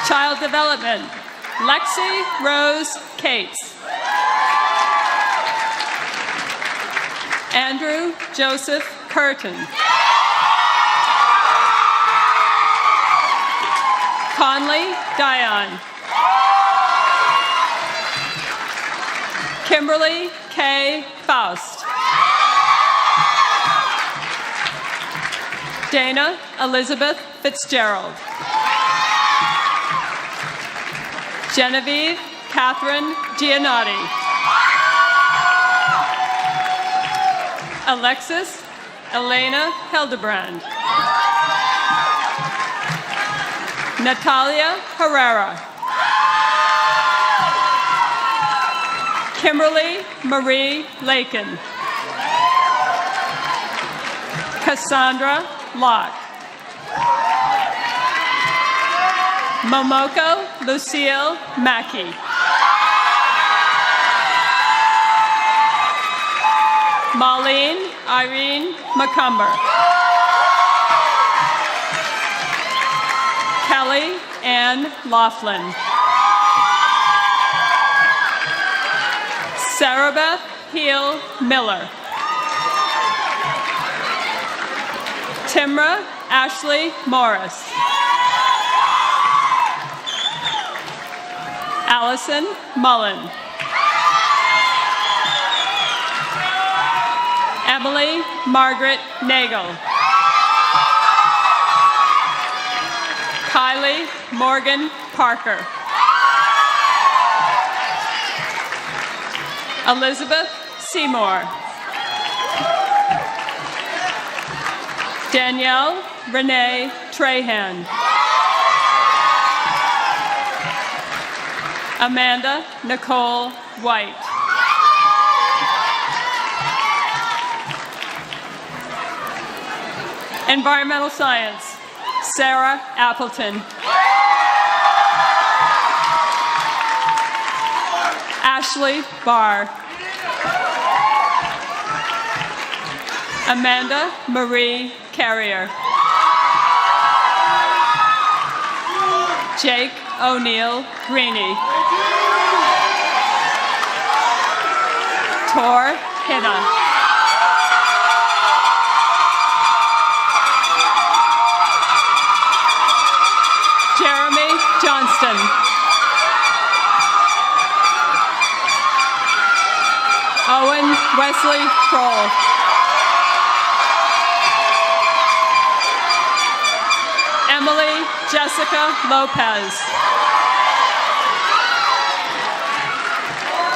Child Development, Lexi Rose Cates. Andrew Joseph Curtin. Conley Dion. Kimberly K. Faust. Dana Elizabeth Fitzgerald. Genevieve Catherine Giannotti. Alexis Elena Hildebrand. Natalia Herrera. Kimberly Marie Lakin. Cassandra Locke. Momoko Lucille Mackey. Marlene Irene McCumber. Kelly Ann Laughlin. Sarabeth Heel Miller. Timra Ashley Morris. Allison Mullen. Emily Margaret Nagel. Kylie Morgan Parker. Elizabeth Seymour. Danielle Renee Trahan. Amanda Nicole White. Environmental Science, Sarah Appleton. Ashley Barr. Amanda Marie Carrier. Jake O'Neill Greeny. Tor Hinna. Jeremy Johnston. Owen Wesley Kroll. Emily Jessica Lopez.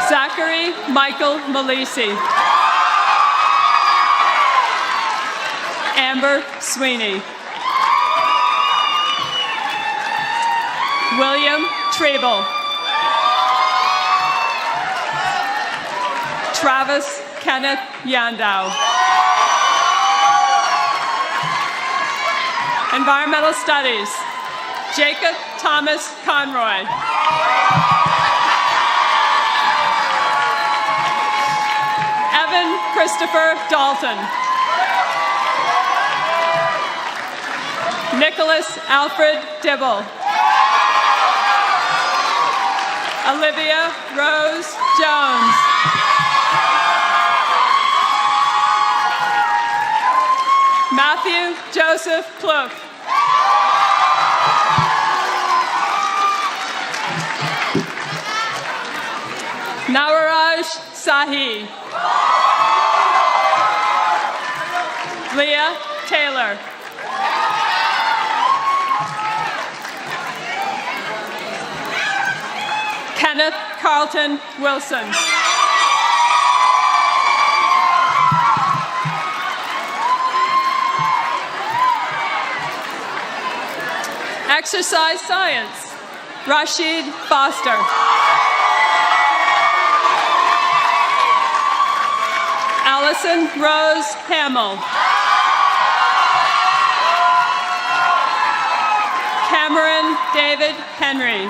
Zachary Michael Malisi. Amber Sweeney. William Treble. Travis Kenneth Yandow. Environmental Studies, Jacob Thomas Conroy. Evan Christopher Dalton. Nicholas Alfred Dibble. Olivia Rose Jones. Matthew Joseph Plouffe. Nawaraj Sahi. Leah Taylor. Kenneth Carlton Wilson. Exercise Science, Rashid Foster. Allison Rose Hamill. Cameron David Henry.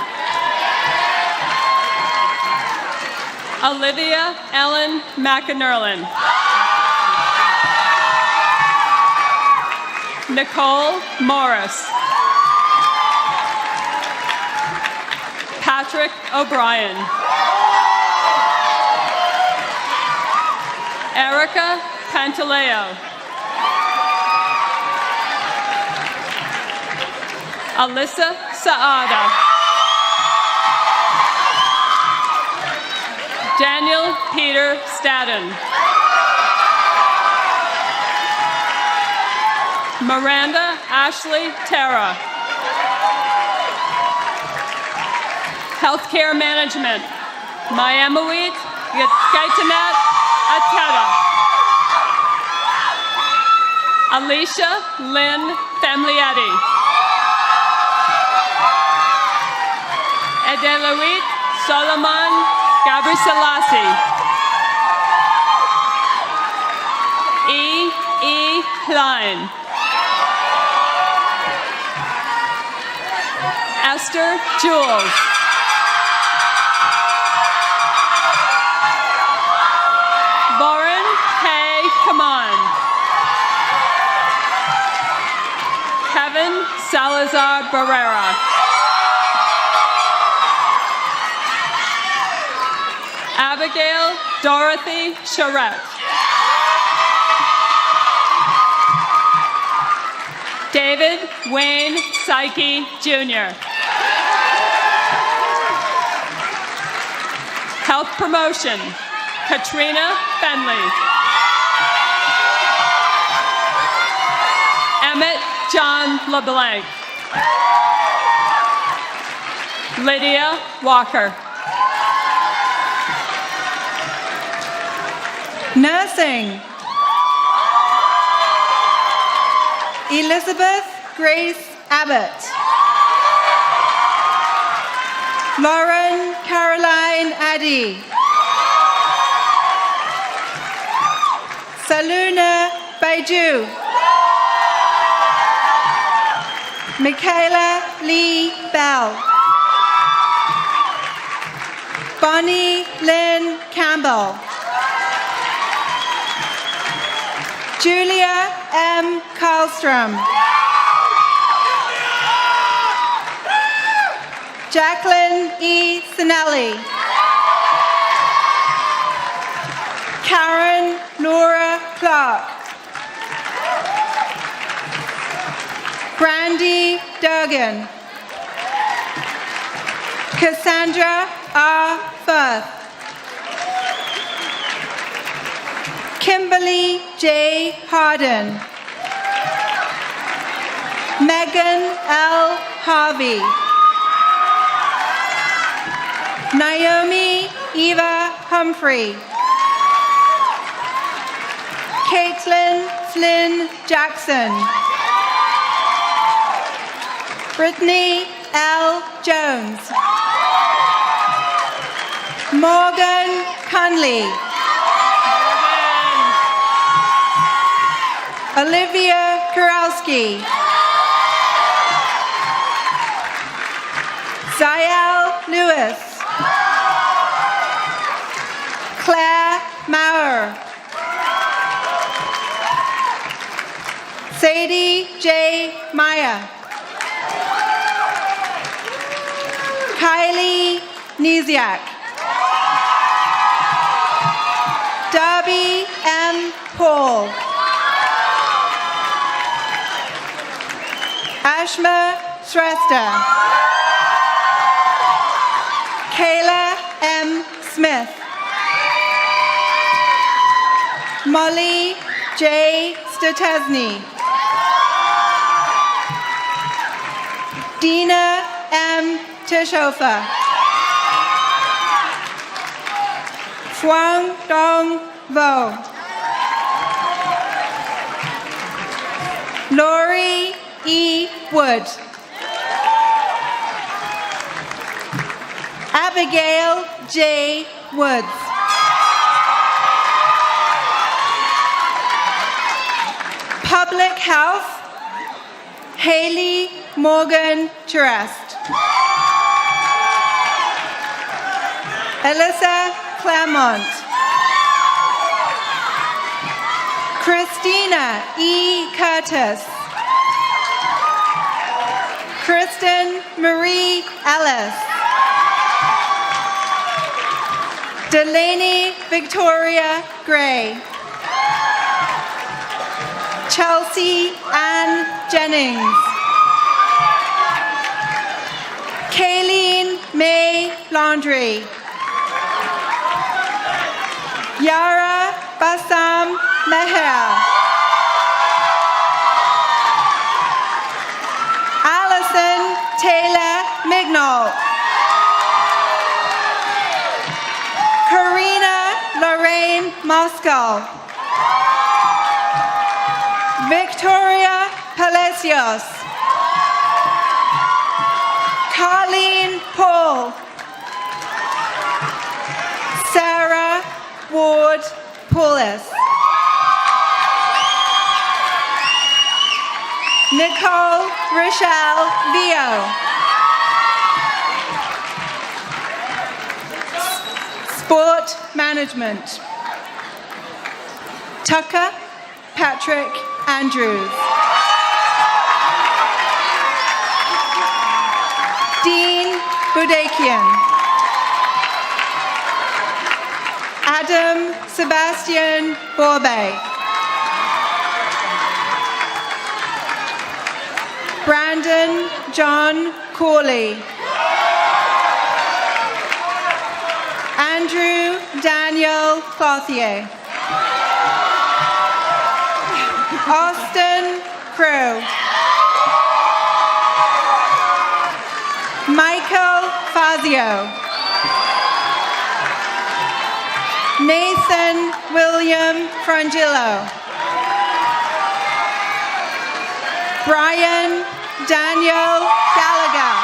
Olivia Ellen McInerlin. Nicole Morris. Patrick O'Brien. Erica Pantaleo. Alyssa Saada. Daniel Peter Stadden. Miranda Ashley Terra. Healthcare Management, Mayamawit Gaitanet Ateta. Alicia Lynn Famlietti. Edelawit Solomon Gabriselassie. E. Klein. Esther Jules. Lauren Hay Kaman. Kevin Salazar Barrera. Abigail Dorothy Charette. David Wayne Psyche Jr. Health Promotion, Katrina Bentley. Emmett John LeBlanc. Lydia Walker. Nursing. Elizabeth Grace Abbott. Lauren Caroline Addy. Saluna Baiju. Michaela Lee Bell. Bonnie Lynn Campbell. Julia M. Karlstrom. Jacqueline E. Sinelli. Karen Laura Clark. Brandy Durgan. Cassandra R. Firth. Kimberly J. Harden. Megan L. Harvey. Naomi Eva Humphrey. Caitlin Flynn Jackson. Brittany L. Jones. Morgan Conley. Olivia Kurowski. Ziel Lewis. Claire Maurer. Sadie J. Meyer. Kylie Niziak. Darby M. Paul. Ashma Shrestha. Kayla M. Smith. Molly J. Stotesny. Dina M. Tishofer. Huang Dong Vo. Lori E. Wood. Abigail J. Woods. Public Health, Haley Morgan Terest. Alyssa Claremont. Christina E. Curtis. Kristen Marie Ellis. Delaney Victoria Gray. Chelsea Ann Jennings. Kayleen May Laundrie. Yara Bassam Meher. Allison Taylor Mignault. Karina Lorraine Moscow. Victoria Palacios. Carleen Paul. Sarah Ward Poulis. Nicole Rochelle Vio. Sport Management. Tucker Patrick Andrews. Dean Budakian. Adam Sebastian Borbay. Brandon John Corley. Andrew Daniel Clothier. Austin Crow. Michael Fazio. Nathan William Frangillo. Brian Daniel Gallagher.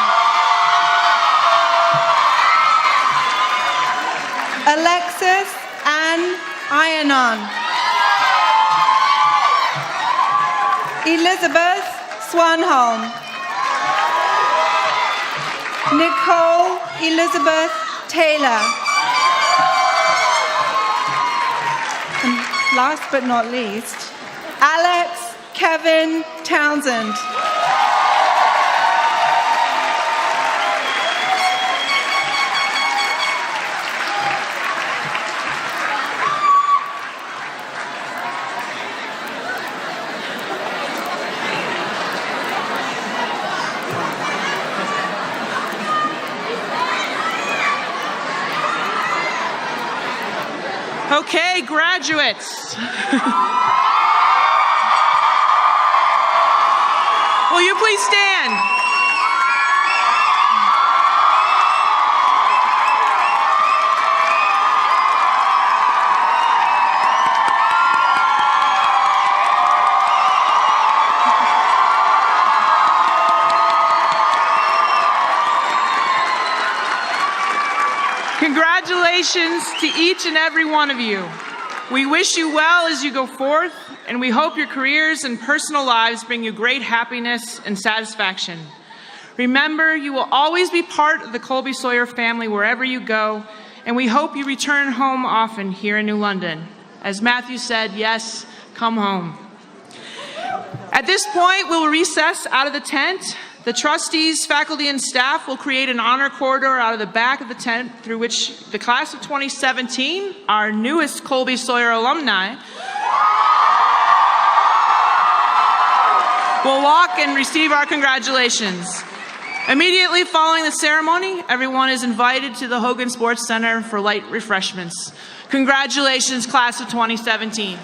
Alexis Ann Ianon. Elizabeth Swanholm. Nicole Elizabeth Taylor. And last but not least, Alex Kevin Townsend. Okay, graduates. Will you please stand? Congratulations to each and every one of you. We wish you well as you go forth, and we hope your careers and personal lives bring you great happiness and satisfaction. Remember, you will always be part of the Colby-Sawyer family wherever you go, and we hope you return home often here in New London. As Matthew said, yes, come home. At this point, we'll recess out of the tent. The trustees, faculty, and staff will create an honor corridor out of the back of the tent through which the class of 2017, our newest Colby-Sawyer alumni, will walk and receive our congratulations. Immediately following the ceremony, everyone is invited to the Hogan Sports Center for light refreshments. Congratulations, class of 2017.